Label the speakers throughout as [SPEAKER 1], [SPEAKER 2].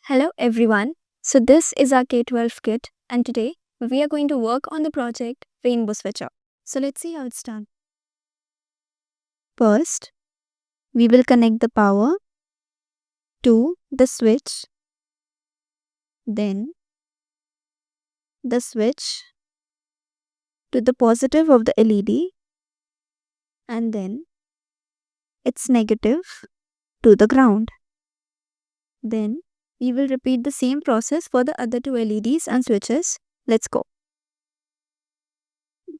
[SPEAKER 1] Hello everyone. So this is our K-12 kit and today we are going to work on the project Rainbow Switcher. So let's see how it's done. First, we will connect the power to the switch, then the switch to the positive of the LED and then its negative to the ground. Then we will repeat the same process for the other two LEDs and switches. Let's go.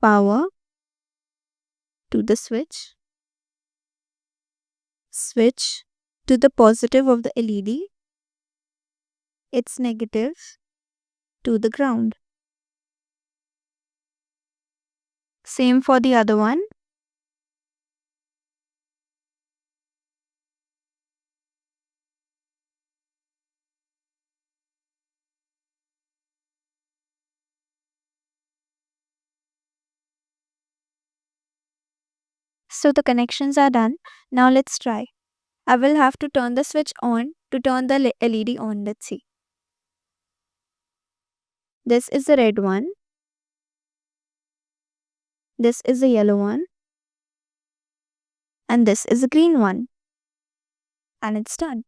[SPEAKER 1] Power to the switch to the positive of the LED, its negative to the ground. Same for the other one. So the connections are done. Now let's try. I will have to turn the switch on to turn the LED on. Let's see. This is the red one. This is the yellow one. And this is the green one. And it's done.